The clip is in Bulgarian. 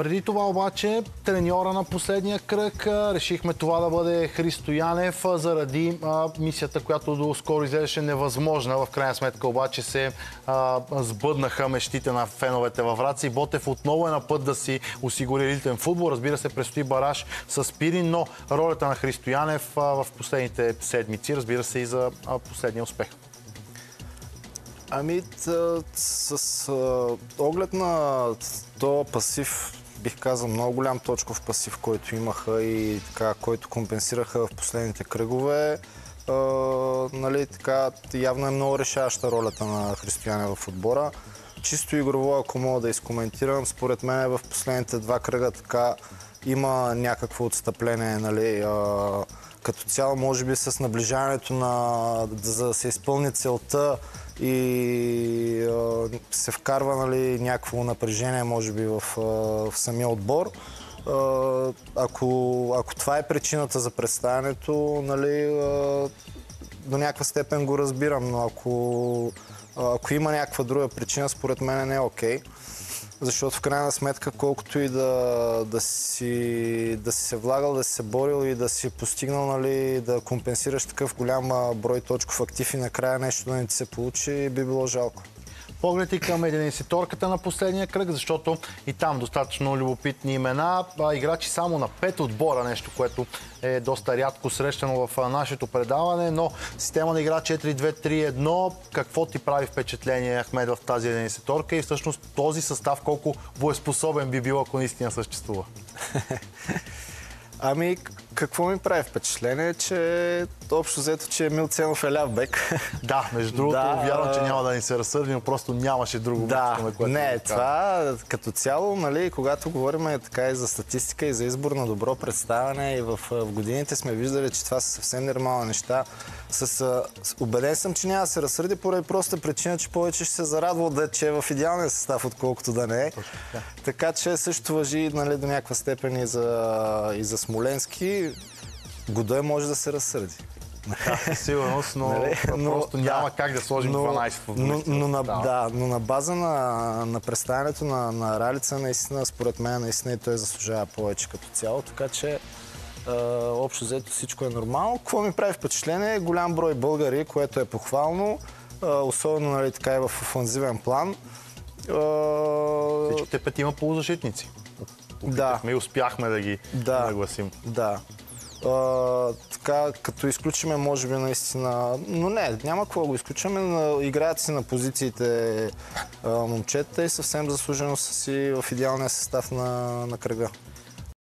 Преди това обаче, треньора на последния кръг, решихме това да бъде Христо Янев заради мисията, която доскоро изглеждаше невъзможна. В крайна сметка обаче се сбъднаха мечтите на феновете във Враца и Ботев отново е на път да си осигури елитен футбол. Разбира се, предстои бараж с Пирин, но ролята на Христо Янев в последните седмици, разбира се, и за последния успех. Ами, с оглед на този пасив, бих казал, много голям точков пасив, който имаха и така, който компенсираха в последните кръгове, нали, така, явно е много решаваща ролята на Христо Янев в отбора. Чисто игрово, ако мога да изкоментирам, според мен в последните два кръга така има някакво отстъпление, нали, като цяло, може би с наближаването за да се изпълни целта и се вкарва, нали, някакво напрежение, може би, в самия отбор. Ако това е причината за представянето, нали, до някаква степен го разбирам, но ако има някаква друга причина, според мен не е окей. Защото в крайна сметка, колкото и да си се влагал, да си се борил и да си постигнал, нали, да компенсираш такъв голям брой точков актив и накрая нещо да не ти се получи, би било жалко. Поглед и към 11-торката на последния кръг, защото и там достатъчно любопитни имена. Играчи само на 5 отбора, нещо, което е доста рядко срещано в нашето предаване, но система на игра 4-2-3-1. Какво ти прави впечатление, Ахмед, в тази 11-торка и всъщност този състав колко боеспособен би бил, ако наистина съществува? Ами, какво ми прави впечатление, че общо взето, че Емил Ценов е ляв бек. Да, между другото, вярвам, че няма да ни се разсърди, но просто нямаше друго. Това като цяло, нали, когато говорим така и за статистика и за избор на добро представяне и в годините сме виждали, че това са съвсем нормални неща. Убеден съм, че няма да се разсърди поради проста причина, че повече ще се зарадва че е в идеалния състав, отколкото да не е. Така че също важи, нали, до някаква степен и за Смоленски. Годой може да се разсърди. Сигурност, но просто няма как да сложим 12 футболисти. Но на база на представянето на Ралица, наистина, според мен, наистина и той заслужава повече като цяло, така че общо взето всичко е нормално. Какво ми прави впечатление? Голям брой българи, което е похвално, особено, нали, така и в офанзивен план. Всичките 5 полузащитници. И успяхме да ги нагласим. Да. Така, като изключиме, може би, наистина... Но няма какво го изключваме. Играят си на позициите момчета и съвсем заслужено са си в идеалния състав на кръга.